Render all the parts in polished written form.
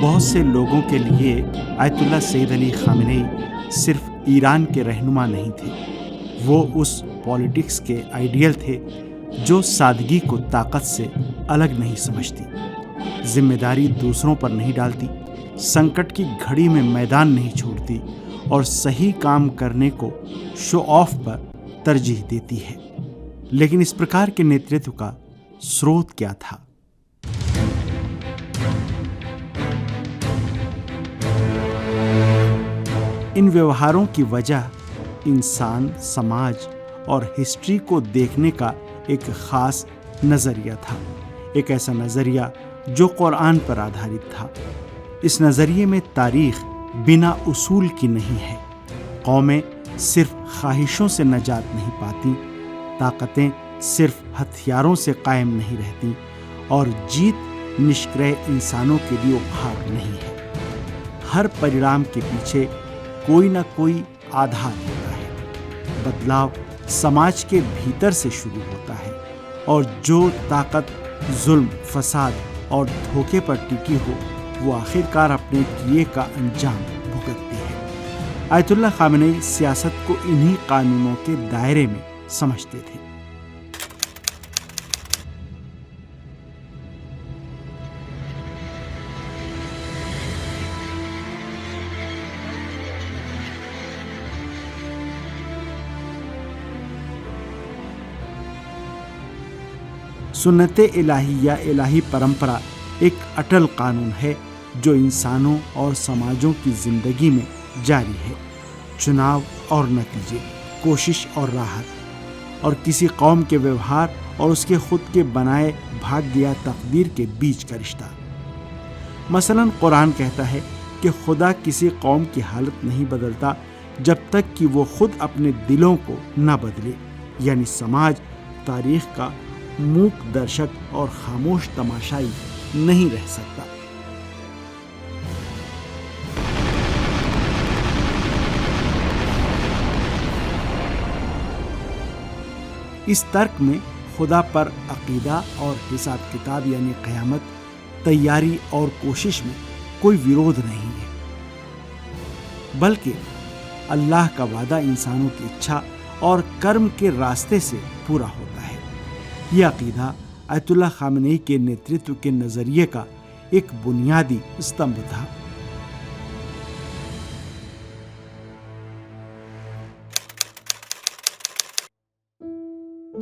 बहुत से लोगों के लिए आयतुल्लाह सैयद अली खामेनी सिर्फ ईरान के रहनुमा नहीं थे, वो उस पॉलिटिक्स के आइडियल थे जो सादगी को ताकत से अलग नहीं समझती, जिम्मेदारी दूसरों पर नहीं डालती, संकट की घड़ी में मैदान नहीं छोड़ती और सही काम करने को शो ऑफ पर तरजीह देती है। लेकिन इस प्रकार के नेतृत्व का स्रोत क्या था? इन व्यवहारों की वजह इंसान, समाज और हिस्ट्री को देखने का एक ख़ास नज़रिया था, एक ऐसा नज़रिया जो कुरान पर आधारित था। इस नज़रिए में तारीख़ बिना उसूल की नहीं है। कौमें सिर्फ ख्वाहिशों से नजात नहीं पाती, ताकतें सिर्फ हथियारों से कायम नहीं रहती और जीत निष्क्रिय इंसानों के लिए उपहार नहीं है। हर परिणाम के पीछे कोई ना कोई आधार होता है। बदलाव समाज के भीतर से शुरू होता है और जो ताकत जुल्म, फसाद और धोखे पर टिकी हो वो आखिरकार अपने किए का अंजाम भुगतती है। आयतुल्लाह खामेनी सियासत को इन्हीं कानूनों के दायरे में समझते थे। सुन्नत इलाही या इलाही परंपरा एक अटल कानून है जो इंसानों और समाजों की जिंदगी में जारी है। चुनाव और नतीजे, कोशिश और राहत, और किसी कौम के व्यवहार और उसके खुद के बनाए भाग्य या तकदीर के बीच का रिश्ता। मसलन कुरान कहता है कि खुदा किसी कौम की हालत नहीं बदलता जब तक कि वो खुद अपने दिलों को न बदले, यानी समाज तारीख का मूक दर्शक और खामोश तमाशाई नहीं रह सकता। इस तर्क में खुदा पर अकीदा और हिसाब किताब यानी क़यामत, तैयारी और कोशिश में कोई विरोध नहीं है, बल्कि अल्लाह का वादा इंसानों की इच्छा और कर्म के रास्ते से पूरा होता है। यह अकीदा आयतुल्लाह खामेनी के नेतृत्व के नजरिए का एक बुनियादी स्तंभ था।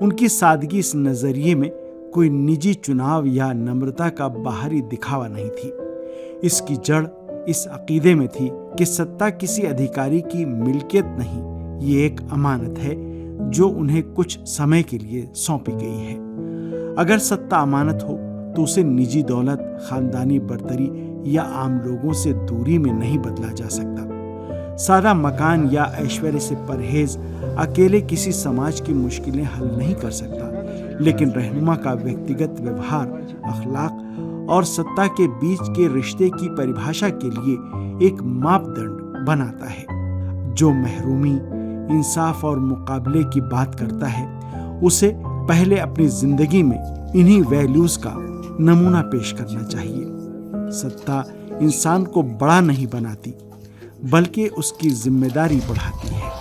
उनकी सादगी इस नजरिए में कोई निजी चुनाव या नम्रता का बाहरी दिखावा नहीं थी। इसकी जड़ इस अकीदे में थी कि सत्ता किसी अधिकारी की मिल्कियत नहीं, ये एक अमानत है जो उन्हें कुछ समय के लिए सौंपी गई है। अगर सत्ता अमानत हो तो उसे निजी दौलत, खानदानी बर्तरी या आम लोगों से दूरी में नहीं बदला जा सकता। सादा मकान या ऐश्वर्य से परहेज अकेले किसी समाज की मुश्किलें हल नहीं कर सकता, लेकिन रहनुमा का व्यक्तिगत व्यवहार, अखलाक और सत्ता के बीच के रिश्ते की परिभाषा के लिए एक मापदंड बनाता है। जो महरूमी, इंसाफ और मुकाबले की बात करता है, उसे पहले अपनी जिंदगी में इन्हीं वैल्यूज का नमूना पेश करना चाहिए। सत्ता इंसान को बड़ा नहीं बनाती, बल्कि उसकी जिम्मेदारी बढ़ाती है।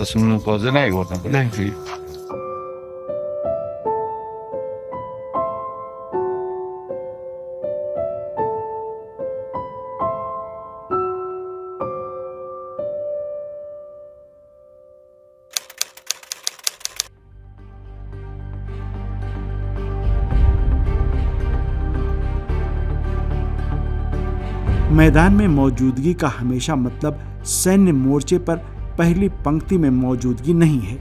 Sono cose negative. मैदान में मौजूदगी का हमेशा मतलब सैन्य मोर्चे पर पहली पंक्ति में मौजूदगी नहीं है।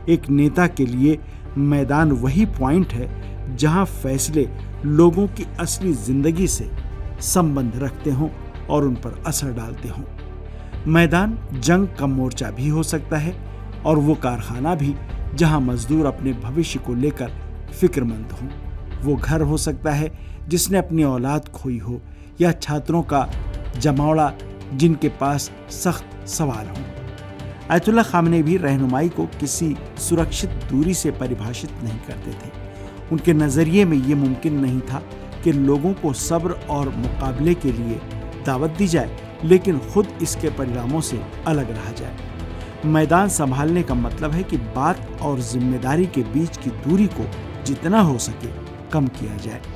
एक नेता के लिए मैदान वही पॉइंट है जहां फैसले लोगों की असली जिंदगी से संबंध रखते हों और उन पर असर डालते हों। मैदान जंग का मोर्चा भी हो सकता है और वो कारखाना भी जहां मजदूर अपने भविष्य को लेकर फिक्रमंद हों। वो घर हो सकता है जिसने अपनी औलाद खोई हो, या छात्रों का जमावड़ा जिनके पास सख्त सवाल हों। आयतुल्लाह खामनेई भी रहनुमाई को किसी सुरक्षित दूरी से परिभाषित नहीं करते थे। उनके नज़रिए में ये मुमकिन नहीं था कि लोगों को सब्र और मुकाबले के लिए दावत दी जाए, लेकिन खुद इसके परिणामों से अलग रहा जाए। मैदान संभालने का मतलब है कि बात और जिम्मेदारी के बीच की दूरी को जितना हो सके कम किया जाए.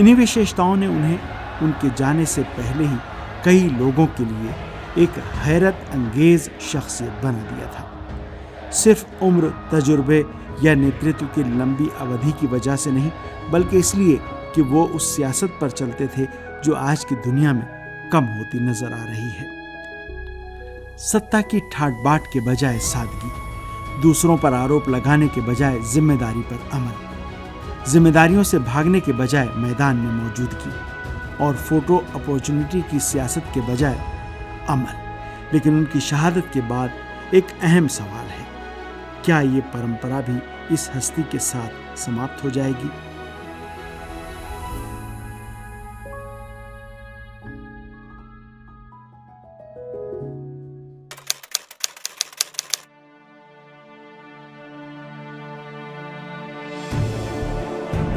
इन्हीं विशेषताओं ने उन्हें उनके जाने से पहले ही कई लोगों के लिए एक हैरत अंगेज शख्सियत बना दिया था। सिर्फ उम्र, तजुर्बे या नेतृत्व की लंबी अवधि की वजह से नहीं, बल्कि इसलिए कि वो उस सियासत पर चलते थे जो आज की दुनिया में कम होती नजर आ रही है। सत्ता की ठाट बाट के बजाय सादगी, दूसरों पर आरोप लगाने के बजाय जिम्मेदारी पर अमल, जिम्मेदारियों से भागने के बजाय मैदान में मौजूदगी और फोटो अपॉर्चुनिटी की सियासत के बजाय अमल। लेकिन उनकी शहादत के बाद एक अहम सवाल है, क्या ये परंपरा भी इस हस्ती के साथ समाप्त हो जाएगी?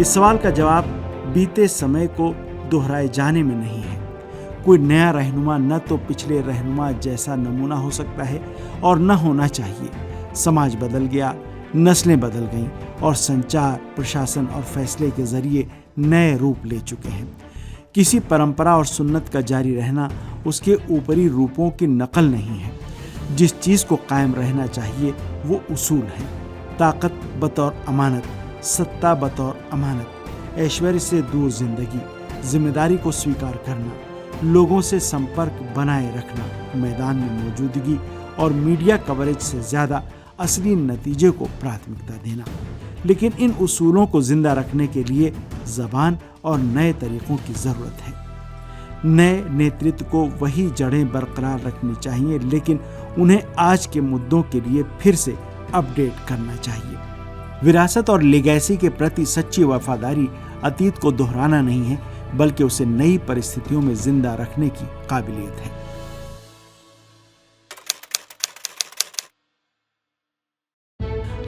इस सवाल का जवाब बीते समय को दोहराए जाने में नहीं है। कोई नया रहनुमा न तो पिछले रहनुमा जैसा नमूना हो सकता है और न होना चाहिए। समाज बदल गया, नस्लें बदल गईं और संचार, प्रशासन और फैसले के जरिए नए रूप ले चुके हैं। किसी परंपरा और सुन्नत का जारी रहना उसके ऊपरी रूपों की नकल नहीं है। जिस चीज़ को कायम रहना चाहिए वो उसूल है। ताकत बतौर अमानत, सत्ता बतौर अमानत, ऐश्वर्य से दूर जिंदगी, जिम्मेदारी को स्वीकार करना, लोगों से संपर्क बनाए रखना, मैदान में मौजूदगी और मीडिया कवरेज से ज़्यादा असली नतीजे को प्राथमिकता देना। लेकिन इन उसूलों को जिंदा रखने के लिए ज़बान और नए तरीक़ों की ज़रूरत है। नए नेतृत्व को वही जड़ें बरकरार रखनी चाहिए, लेकिन उन्हें आज के मुद्दों के लिए फिर से अपडेट करना चाहिए। विरासत और लेगेसी के प्रति सच्ची वफादारी अतीत को दोहराना नहीं है, बल्कि उसे नई परिस्थितियों में जिंदा रखने की काबिलियत है।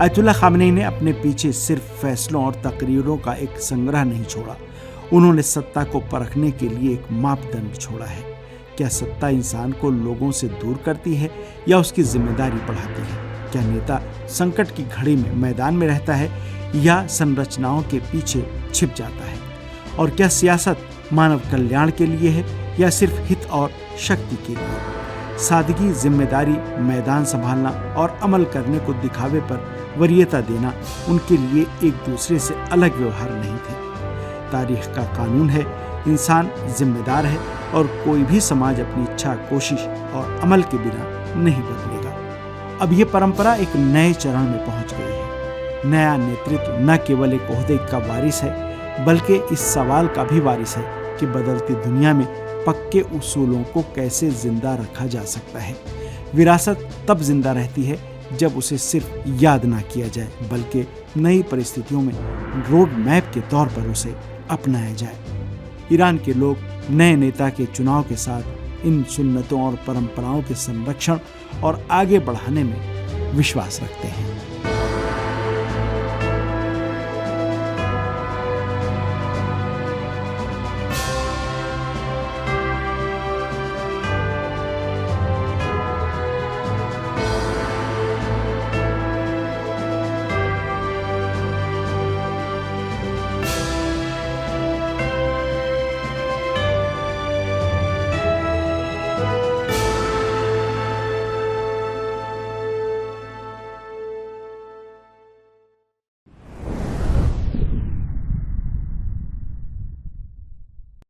आयतुल्लाह खामनेई ने अपने पीछे सिर्फ फैसलों और तकरीरों का एक संग्रह नहीं छोड़ा, उन्होंने सत्ता को परखने के लिए एक मापदंड छोड़ा है। क्या सत्ता इंसान को लोगों से दूर करती है या उसकी जिम्मेदारी बढ़ाती है? क्या नेता संकट की घड़ी में मैदान में रहता है या संरचनाओं के पीछे छिप जाता है? और क्या सियासत मानव कल्याण के लिए है या सिर्फ हित और शक्ति के लिए? सादगी, जिम्मेदारी, मैदान संभालना और अमल करने को दिखावे पर वरीयता देना उनके लिए एक दूसरे से अलग व्यवहार नहीं थे। तारीख का कानून है, इंसान जिम्मेदार है और कोई भी समाज अपनी इच्छा, कोशिश और अमल के बिना नहीं बदलेगा। अब ये परंपरा एक नए चरण में पहुंच गई है। नया नेतृत्व न केवल एक ओहदे का वारिस है, बल्कि इस सवाल का भी वारिस है कि बदलती दुनिया में पक्के उसूलों को कैसे जिंदा रखा जा सकता है। विरासत तब जिंदा रहती है जब उसे सिर्फ याद ना किया जाए, बल्कि नई परिस्थितियों में रोड मैप के तौर पर उसे अपनाया जाए। ईरान के लोग नए नेता के चुनाव के साथ इन सुन्नतों और परंपराओं के संरक्षण और आगे बढ़ाने में विश्वास रखते हैं।